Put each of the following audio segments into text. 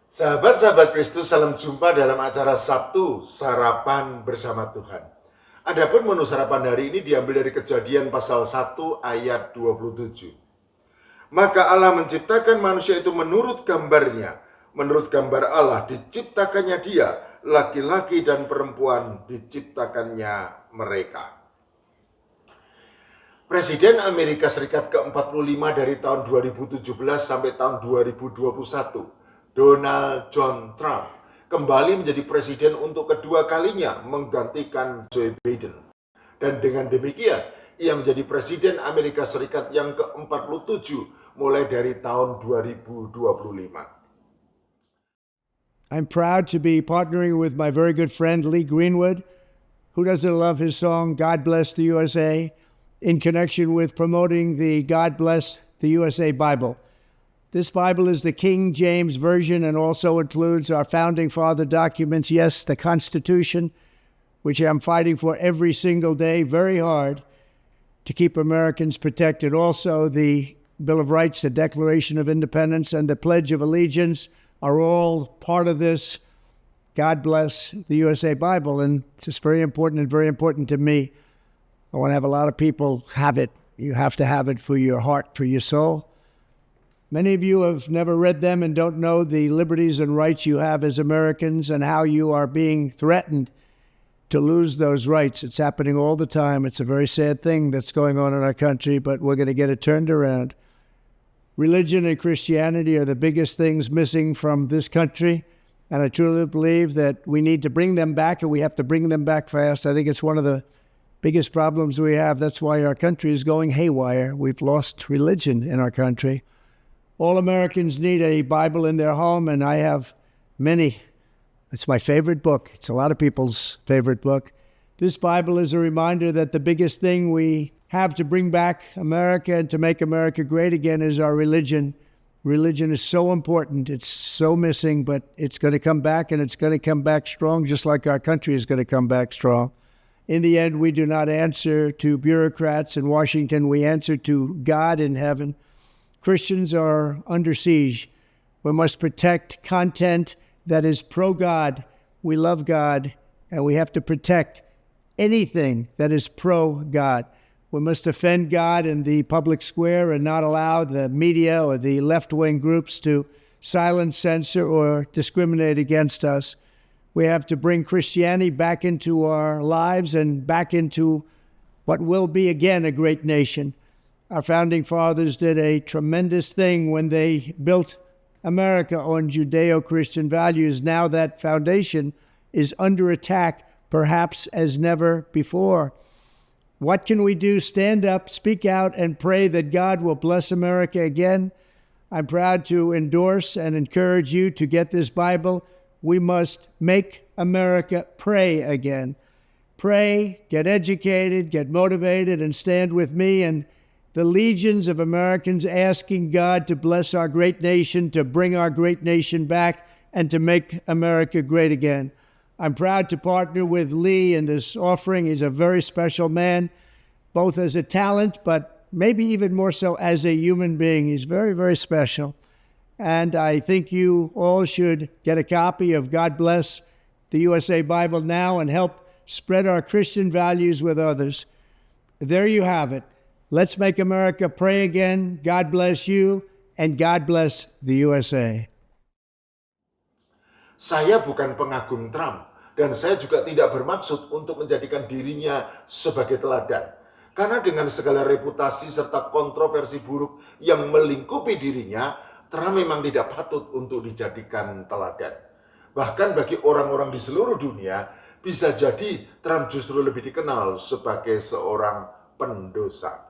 Sahabat-sahabat Kristus, salam jumpa dalam acara Sabtu, Sarapan Bersama Tuhan. Adapun menu sarapan hari ini diambil dari Kejadian pasal 1 ayat 27. Maka Allah menciptakan manusia itu menurut gambarnya. Menurut gambar Allah diciptakannya dia, laki-laki dan perempuan diciptakannya mereka. Presiden Amerika Serikat ke-45 dari tahun 2017 sampai tahun 2021, Donald John Trump, kembali menjadi presiden untuk kedua kalinya menggantikan Joe Biden. Dan dengan demikian, ia menjadi presiden Amerika Serikat yang ke-47 mulai dari tahun 2025. I'm proud to be partnering with my very good friend Lee Greenwood, who doesn't love his song God Bless the USA, in connection with promoting the God Bless the USA Bible. This Bible is the King James Version and also includes our Founding Father documents, yes, the Constitution, which I'm fighting for every single day, very hard, to keep Americans protected. Also, the Bill of Rights, the Declaration of Independence, and the Pledge of Allegiance are all part of this God Bless the USA Bible, and it's just very important and very important to me. I want to have a lot of people have it. You have to have it for your heart, for your soul. Many of you have never read them and don't know the liberties and rights you have as Americans and how you are being threatened to lose those rights. It's happening all the time. It's a very sad thing that's going on in our country, but we're going to get it turned around. Religion and Christianity are the biggest things missing from this country, and I truly believe that we need to bring them back, and we have to bring them back fast. I think it's one of the biggest problems we have. That's why our country is going haywire. We've lost religion in our country. All Americans need a Bible in their home, and I have many. It's my favorite book. It's a lot of people's favorite book. This Bible is a reminder that the biggest thing we have to bring back America and to make America great again is our religion. Religion is so important. It's so missing, but it's going to come back, and it's going to come back strong, just like our country is going to come back strong. In the end, we do not answer to bureaucrats in Washington. We answer to God in heaven. Christians are under siege. We must protect content that is pro-God. We love God, and we have to protect anything that is pro-God. We must defend God in the public square and not allow the media or the left-wing groups to silence, censor, or discriminate against us. We have to bring Christianity back into our lives and back into what will be again a great nation. Our founding fathers did a tremendous thing when they built America on Judeo-Christian values. Now that foundation is under attack, perhaps as never before. What can we do? Stand up, speak out, and pray that God will bless America again. I'm proud to endorse and encourage you to get this Bible. We must make America pray again. Pray, get educated, get motivated, and stand with me and the legions of Americans asking God to bless our great nation, to bring our great nation back, and to make America great again. I'm proud to partner with Lee in this offering. He's a very special man, both as a talent, but maybe even more so as a human being. He's very, very special. And I think you all should get a copy of God Bless the USA Bible now and help spread our Christian values with others. There you have it. Let's make America pray again. God bless you, and God bless the USA. Saya bukan pengagum Trump, dan saya juga tidak bermaksud untuk menjadikan dirinya sebagai teladan. Karena dengan segala reputasi serta kontroversi buruk yang melingkupi dirinya, Trump memang tidak patut untuk dijadikan teladan. Bahkan bagi orang-orang di seluruh dunia, bisa jadi Trump justru lebih dikenal sebagai seorang pendosa.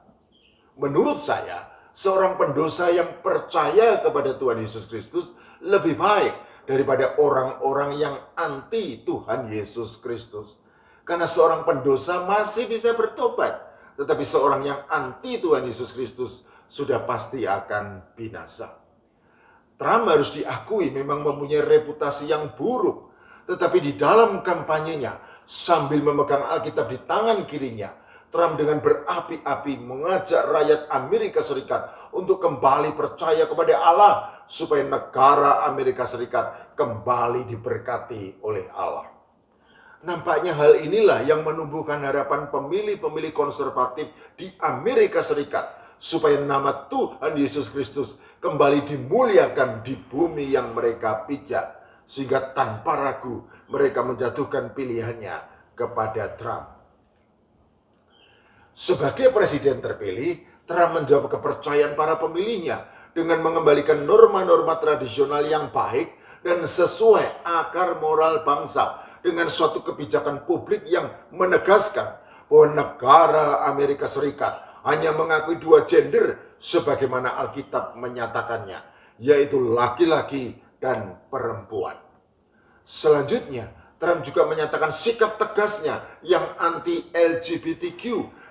Menurut saya, seorang pendosa yang percaya kepada Tuhan Yesus Kristus lebih baik daripada orang-orang yang anti Tuhan Yesus Kristus. Karena seorang pendosa masih bisa bertobat, tetapi seorang yang anti Tuhan Yesus Kristus sudah pasti akan binasa. Trump harus diakui memang mempunyai reputasi yang buruk, tetapi di dalam kampanyenya sambil memegang Alkitab di tangan kirinya, Trump dengan berapi-api mengajak rakyat Amerika Serikat untuk kembali percaya kepada Allah supaya negara Amerika Serikat kembali diberkati oleh Allah. Nampaknya hal inilah yang menumbuhkan harapan pemilih-pemilih konservatif di Amerika Serikat, supaya nama Tuhan Yesus Kristus kembali dimuliakan di bumi yang mereka pijak, sehingga tanpa ragu mereka menjatuhkan pilihannya kepada Trump. Sebagai presiden terpilih, Trump menjawab kepercayaan para pemilihnya dengan mengembalikan norma-norma tradisional yang baik dan sesuai akar moral bangsa, dengan suatu kebijakan publik yang menegaskan bahwa negara Amerika Serikat hanya mengakui dua gender sebagaimana Alkitab menyatakannya, yaitu laki-laki dan perempuan. Selanjutnya, Trump juga menyatakan sikap tegasnya yang anti-LGBTQ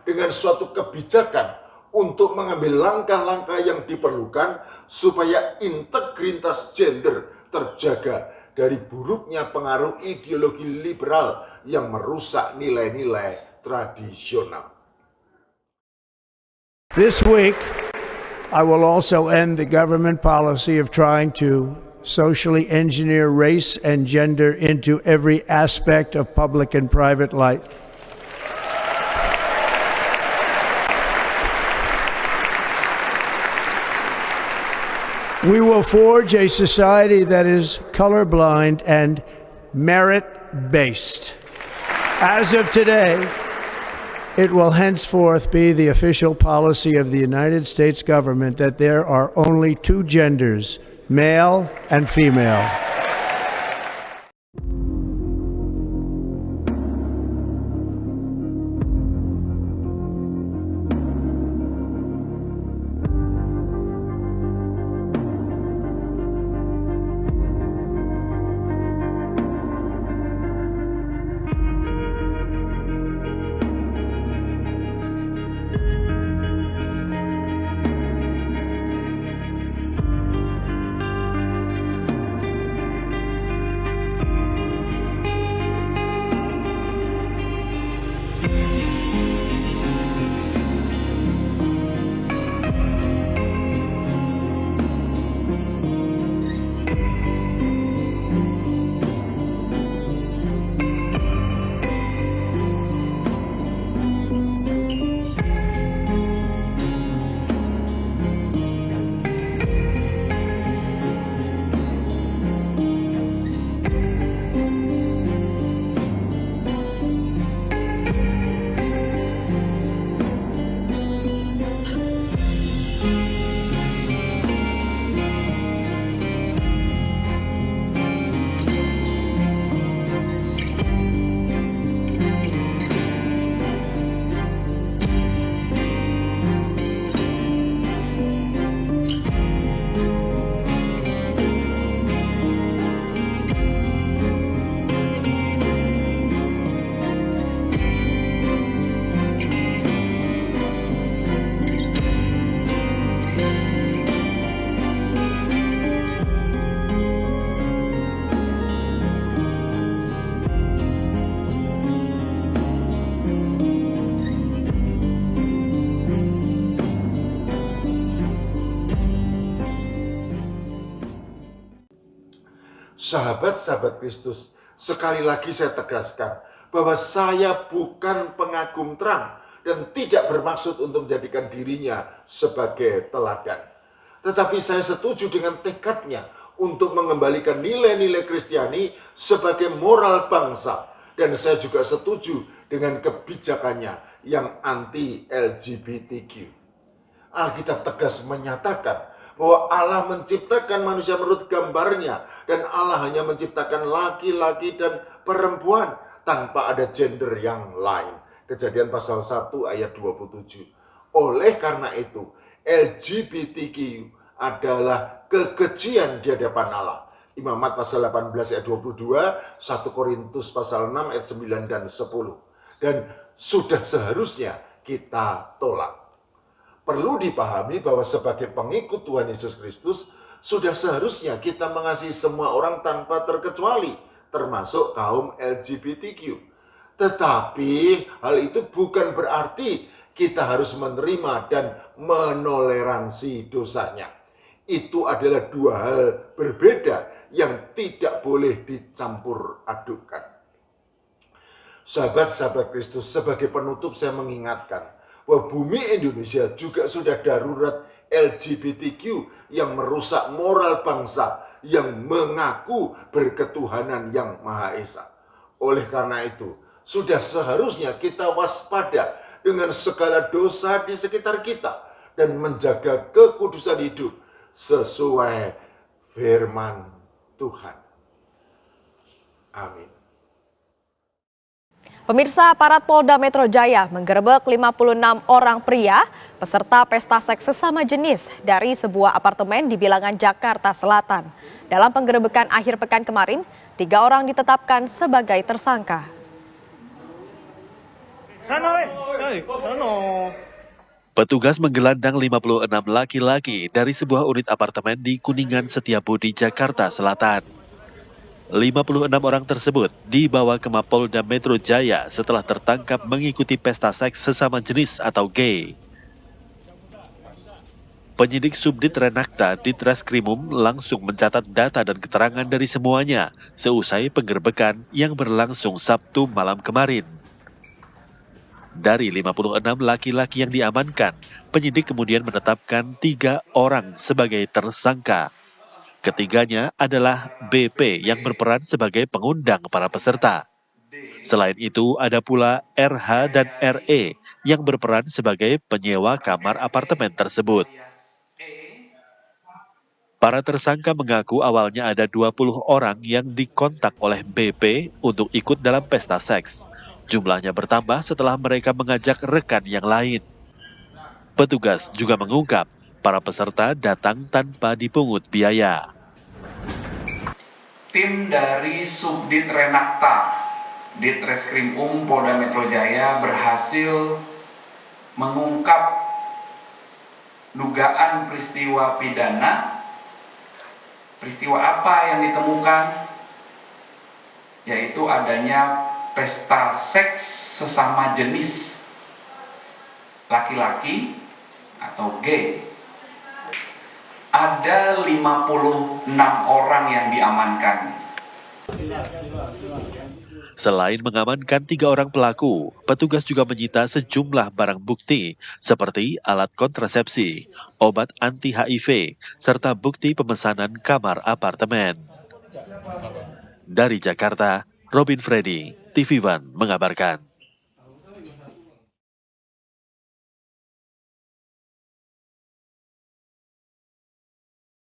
dengan suatu kebijakan untuk mengambil langkah-langkah yang diperlukan supaya integritas gender terjaga dari buruknya pengaruh ideologi liberal yang merusak nilai-nilai tradisional. This week, I will also end the government policy of trying to socially engineer race and gender into every aspect of public and private life. We will forge a society that is colorblind and merit-based. As of today, it will henceforth be the official policy of the United States government that there are only two genders, male and female. Sahabat-sahabat Kristus, sekali lagi saya tegaskan bahwa saya bukan pengagum Trump dan tidak bermaksud untuk menjadikan dirinya sebagai teladan. Tetapi saya setuju dengan tekadnya untuk mengembalikan nilai-nilai Kristiani sebagai moral bangsa. Dan saya juga setuju dengan kebijakannya yang anti-LGBTQ. Alkitab tegas menyatakan bahwa Allah menciptakan manusia menurut gambarnya, dan Allah hanya menciptakan laki-laki dan perempuan tanpa ada gender yang lain. Kejadian pasal 1 ayat 27. Oleh karena itu, LGBTQ adalah kekejian di hadapan Allah. Imamat pasal 18 ayat 22, 1 Korintus pasal 6 ayat 9 dan 10. Dan sudah seharusnya kita tolak. Perlu dipahami bahwa sebagai pengikut Tuhan Yesus Kristus, sudah seharusnya kita mengasihi semua orang tanpa terkecuali, termasuk kaum LGBTQ. Tetapi hal itu bukan berarti kita harus menerima dan menoleransi dosanya. Itu adalah dua hal berbeda yang tidak boleh dicampur adukkan. Sahabat-sahabat Kristus, sebagai penutup saya mengingatkan bahwa bumi Indonesia juga sudah darurat LGBTQ yang merusak moral bangsa yang mengaku berketuhanan yang Maha Esa. Oleh karena itu, sudah seharusnya kita waspada dengan segala dosa di sekitar kita dan menjaga kekudusan hidup sesuai firman Tuhan. Amin. Pemirsa, aparat Polda Metro Jaya menggerebek 56 orang pria peserta pesta seks sesama jenis dari sebuah apartemen di Bilangan, Jakarta Selatan. Dalam penggerebekan akhir pekan kemarin, 3 orang ditetapkan sebagai tersangka. Petugas menggelandang 56 laki-laki dari sebuah unit apartemen di Kuningan Setiabudi, Jakarta Selatan. 56 orang tersebut dibawa ke Mapolda Metro Jaya setelah tertangkap mengikuti pesta seks sesama jenis atau gay. Penyidik Subdit Renakta Ditreskrimum langsung mencatat data dan keterangan dari semuanya seusai penggerbekan yang berlangsung Sabtu malam kemarin. Dari 56 laki-laki yang diamankan, penyidik kemudian menetapkan 3 orang sebagai tersangka. Ketiganya adalah BP yang berperan sebagai pengundang para peserta. Selain itu, ada pula RH dan RE yang berperan sebagai penyewa kamar apartemen tersebut. Para tersangka mengaku awalnya ada 20 orang yang dikontak oleh BP untuk ikut dalam pesta seks. Jumlahnya bertambah setelah mereka mengajak rekan yang lain. Petugas juga mengungkap para peserta datang tanpa dipungut biaya. Tim dari Subdit Renakta Ditreskrimum Polda Metro Jaya berhasil mengungkap dugaan peristiwa pidana. Peristiwa apa yang ditemukan? Yaitu adanya pesta seks sesama jenis laki-laki atau gay. Ada 56 orang yang diamankan. Selain mengamankan 3 orang pelaku, petugas juga menyita sejumlah barang bukti seperti alat kontrasepsi, obat anti-HIV, serta bukti pemesanan kamar apartemen. Dari Jakarta, Robin Freddy, TV One mengabarkan.